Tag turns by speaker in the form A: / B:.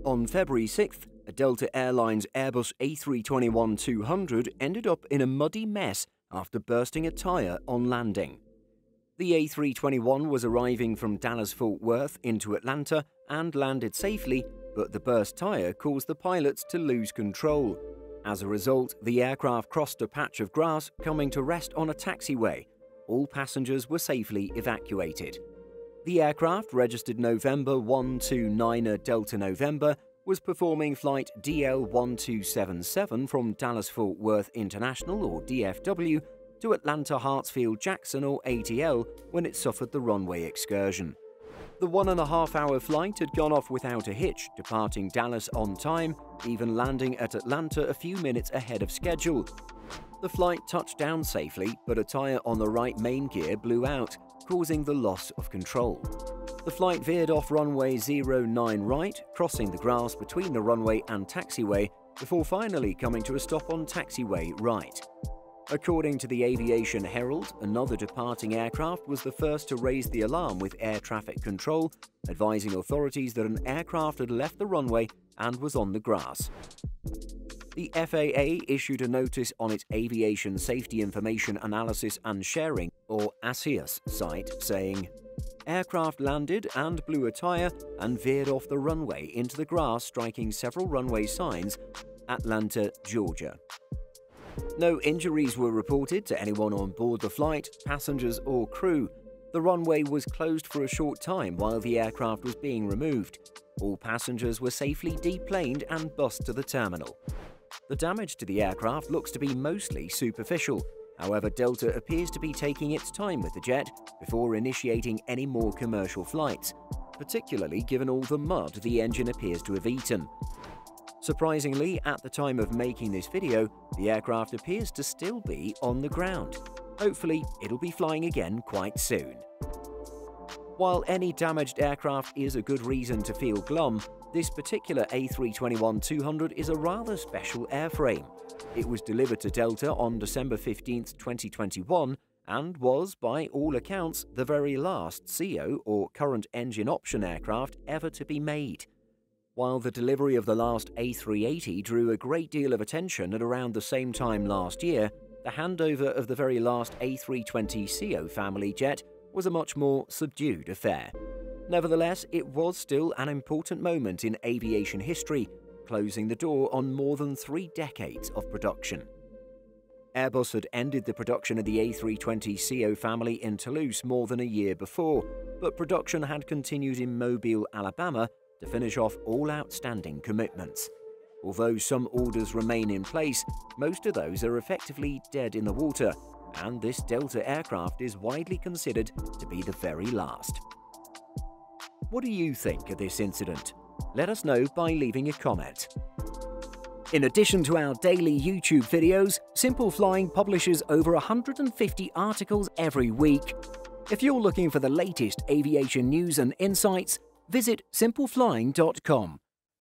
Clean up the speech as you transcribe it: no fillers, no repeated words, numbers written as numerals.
A: On February 6th, a Delta Airlines Airbus A321-200 ended up in a muddy mess after bursting a tyre on landing. The A321 was arriving from Dallas-Fort Worth into Atlanta and landed safely, but the burst tyre caused the pilots to lose control. As a result, the aircraft crossed a patch of grass, coming to rest on a taxiway. All passengers were safely evacuated. The aircraft, registered November 129er Delta November, was performing flight DL1277 from Dallas-Fort Worth International, or DFW, to Atlanta Hartsfield-Jackson, or ATL, when it suffered the runway excursion. The 1.5-hour flight had gone off without a hitch, departing Dallas on time, even landing at Atlanta a few minutes ahead of schedule. The flight touched down safely, but a tyre on the right main gear blew out, causing the loss of control. The flight veered off runway 09 right, crossing the grass between the runway and taxiway, before finally coming to a stop on taxiway right. According to the Aviation Herald, another departing aircraft was the first to raise the alarm with air traffic control, advising authorities that an aircraft had left the runway and was on the grass. The FAA issued a notice on its Aviation Safety Information Analysis and Sharing, or ASIAS, site saying, "Aircraft landed and blew a tyre and veered off the runway into the grass, striking several runway signs, Atlanta, Georgia." No injuries were reported to anyone on board the flight, passengers or crew. The runway was closed for a short time while the aircraft was being removed. All passengers were safely deplaned and bussed to the terminal. The damage to the aircraft looks to be mostly superficial. However, Delta appears to be taking its time with the jet before initiating any more commercial flights, particularly given all the mud the engine appears to have eaten. Surprisingly, at the time of making this video, the aircraft appears to still be on the ground. Hopefully, it'll be flying again quite soon. While any damaged aircraft is a good reason to feel glum, this particular A321-200 is a rather special airframe. It was delivered to Delta on December 15, 2021, and was, by all accounts, the very last CO, or current engine option aircraft, ever to be made. While the delivery of the last A380 drew a great deal of attention at around the same time last year, the handover of the very last A320ceo family jet was a much more subdued affair. Nevertheless, it was still an important moment in aviation history, closing the door on more than 3 decades of production. Airbus had ended the production of the A320ceo family in Toulouse more than a year before, but production had continued in Mobile, Alabama, to finish off all outstanding commitments. Although some orders remain in place, most of those are effectively dead in the water, and this Delta aircraft is widely considered to be the very last. What do you think of this incident? Let us know by leaving a comment. In addition to our daily YouTube videos, Simple Flying publishes over 150 articles every week. If you're looking for the latest aviation news and insights, visit simpleflying.com.